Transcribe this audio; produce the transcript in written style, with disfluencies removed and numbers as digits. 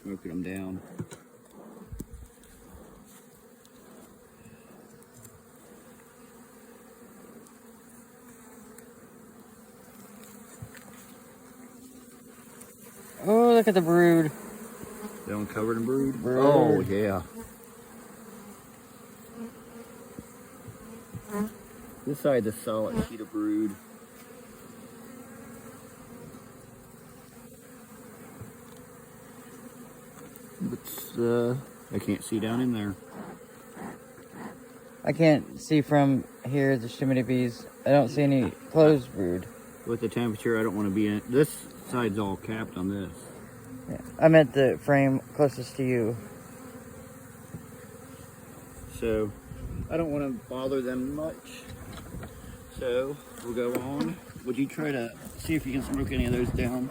smoking them down. Oh, look at the brood. That one covered in brood? Brood. Oh, yeah. This side's a solid sheet of brood. But I can't see down in there. I can't see from here. There's too many bees. I don't see any closed brood. With the temperature, I don't want to be in. This side's all capped on this. Yeah. I meant the frame closest to you. So I don't want to bother them much. So we'll go on. Would you try to see if you can smoke any of those down?